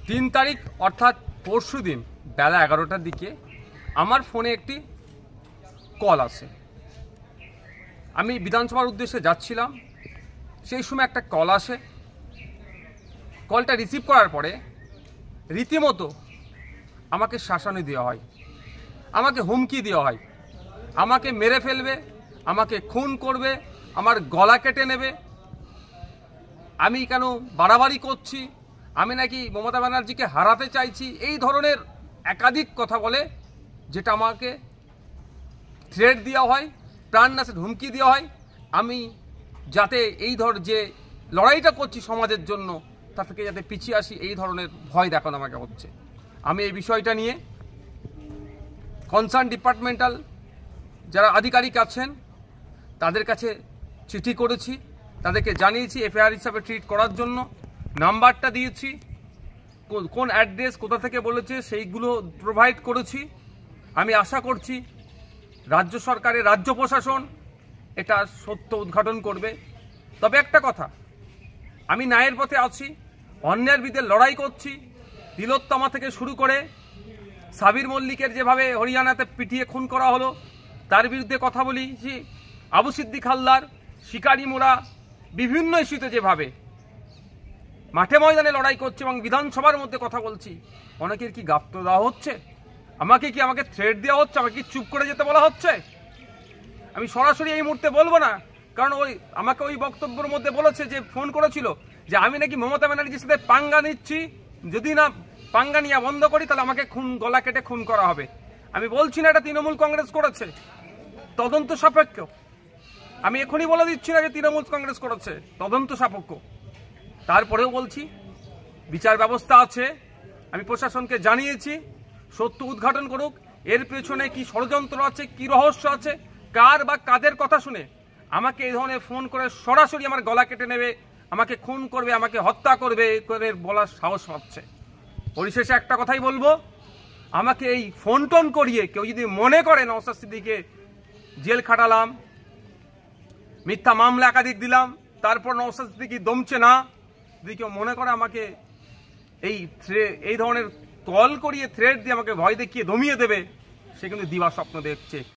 3 তারিখ অর্থাৎ পরশু দিন বেলা 11টার দিকে আমার ফোনে একটি কল আসে। আমি বিধানসভার উদ্দেশ্যে যাচ্ছিলাম, সেই সময় একটা কল আসে। কলটা রিসিভ করার পরে রীতিমতো আমাকে শাসানি দেওয়া হয়, আমাকে হুমকি দেওয়া হয়, আমাকে মেরে ফেলবে, আমাকে খুন করবে, আমার গলা কেটে নেবে, আমি কেন বাড়াবাড়ি করছি, আমি নাকি মমতা ব্যানার্জিকে হারাতে চাইছি, এই ধরনের একাধিক কথা বলে, যেটা আমাকে থ্রেট দেওয়া হয়, প্রাণনাশের হুমকি দেওয়া হয়। আমি যাতে এই যে লড়াইটা করছি সমাজের জন্য, তা থেকে যাতে পিছিয়ে আসি, এই ধরনের ভয় দেখানো আমাকে হচ্ছে। আমি এই বিষয়টা নিয়ে কনসার্ন ডিপার্টমেন্টাল যারা আধিকারিক আছেন তাদের কাছে চিঠি করেছি, তাদেরকে জানিয়েছি এফআইআর হিসাবে ট্রিট করার জন্য, নাম্বারটা দিয়েছি, কোন অ্যাড্রেস কোথা থেকে বলেছে সেইগুলো প্রোভাইড করেছি। আমি আশা করছি রাজ্য সরকারের রাজ্য প্রশাসন এটা সত্য উদ্ঘাটন করবে। তবে একটা কথা, আমি ন্যায়ের পথে আছি, অন্যায়ের বিরুদ্ধে লড়াই করছি। তিলোত্তমা থেকে শুরু করে সাবির মল্লিকের যেভাবে হরিয়ানাতে পিটিয়ে খুন করা হলো তার বিরুদ্ধে কথা বলেছি, আবু সিদ্দিক হালদার, শিকারি মোড়া, বিভিন্ন ইস্যুতে যেভাবে মাঠে ময়দানে লড়াই করছে এবং বিধানসভার মধ্যে কথা বলছি, অনেকের কি গাপ্ত দেওয়া হচ্ছে? আমাকে থ্রেট দেওয়া হচ্ছে? আমাকে কি চুপ করে যেতে বলা হচ্ছে? আমি সরাসরি এই মুহূর্তে বলবো না, কারণ আমাকে ওই বক্তব্যের মধ্যে বলেছে, যে ফোন করেছিল যে আমি নাকি মমতা ব্যানার্জির সাথে পাঙ্গা নিচ্ছি, যদি না পাঙ্গা নিয়ে বন্ধ করি তাহলে আমাকে গলা কেটে খুন করা হবে। আমি বলছি না এটা তৃণমূল কংগ্রেস করেছে, তদন্ত সাপেক্ষ। আমি এখনই বলে দিচ্ছি না যে তৃণমূল কংগ্রেস করেছে, তদন্ত সাপেক্ষ। তারপরেও বলছি বিচার ব্যবস্থা আছে, আমি প্রশাসনকে জানিয়েছি সত্য উদ্ঘাটন করুক, এর পেছনে কি ষড়যন্ত্র আছে, কি রহস্য আছে, কার বা কাদের কথা শুনে আমাকে এই ধরনের ফোন করে সরাসরি আমার গলা কেটে নেবে, আমাকে খুন করবে, আমাকে হত্যা করবে করে বলার সাহস পাচ্ছে। পরিশেষে একটা কথাই বলবো, আমাকে এই ফোন টোন করিয়ে কেউ যদি মনে করে নওশাদ সিদ্দিকীকে জেল খাটালাম, মিথ্যা মামলা একাধিক দিলাম, তারপর নওশাদ সিদ্দিকী দমছে না, যদি কেউ মনে করে আমাকে এই ধরনের কল করিয়ে থ্রেট দিয়ে আমাকে ভয় দেখিয়ে দমিয়ে দেবে, সে কিন্তু দিবা স্বপ্ন দেখছে।